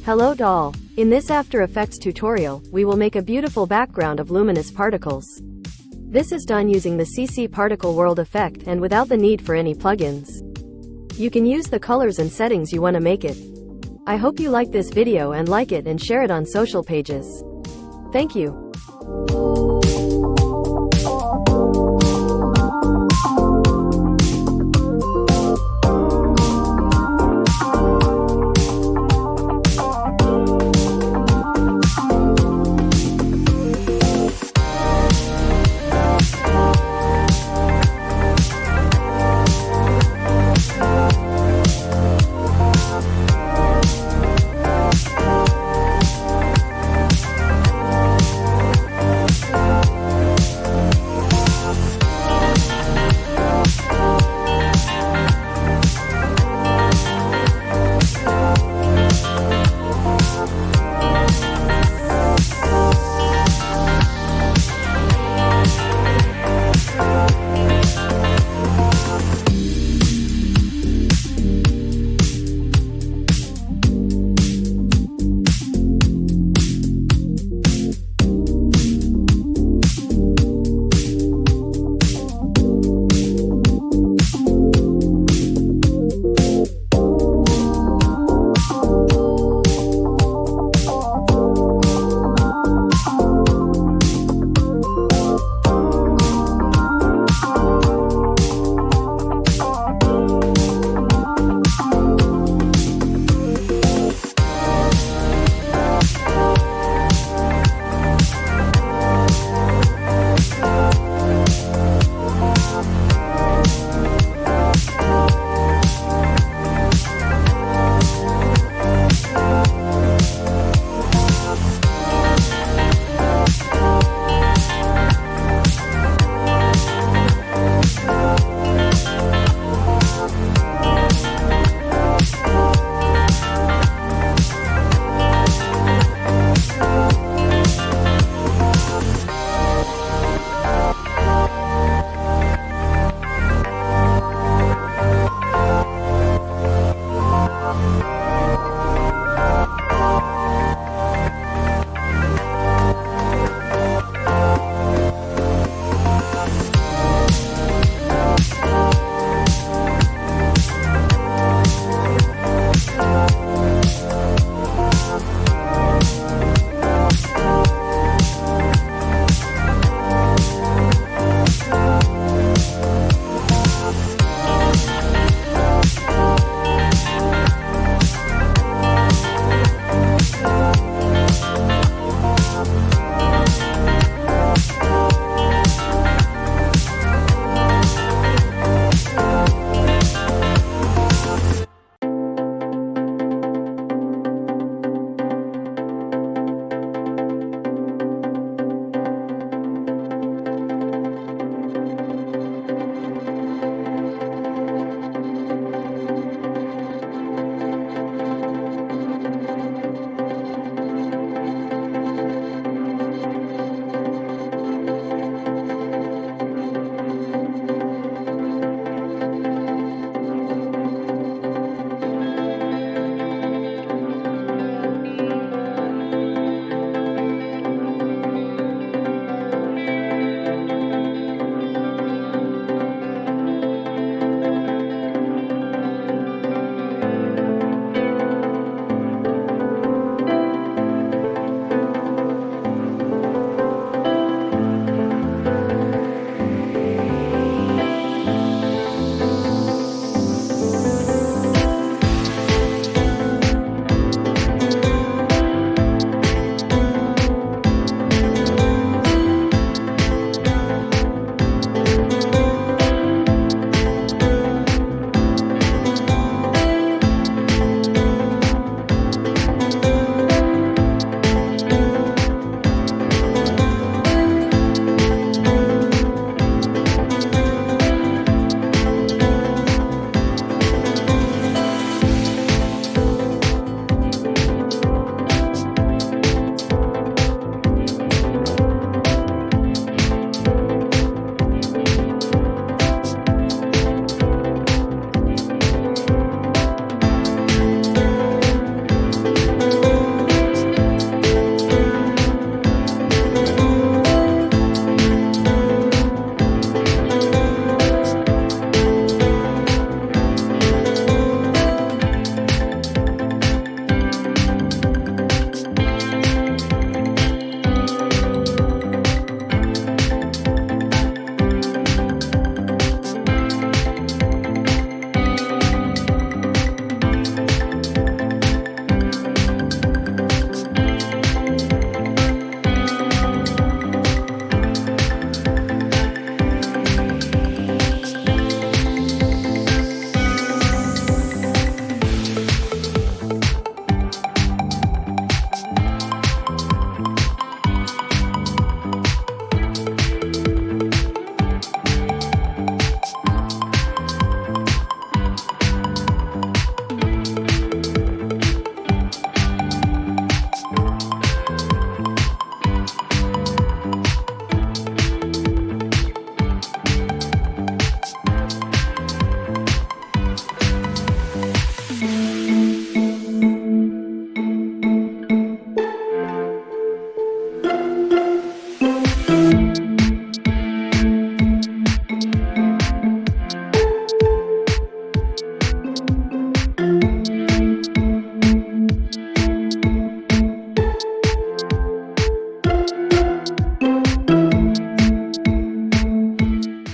Hello doll. In this After Effects tutorial, we will make a beautiful background of luminous particles. This is done using the CC Particle World effect and without the need for any plugins. You can use the colors and settings you want to make it. I hope you like this video and like it and share it on social pages. Thank you.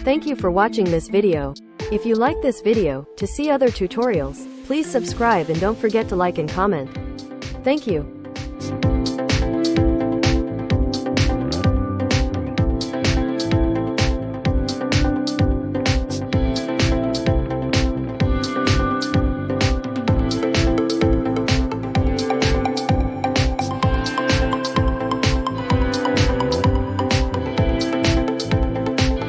Thank you for watching this video. If you like this video, to see other tutorials, please subscribe and don't forget to like and comment. Thank you.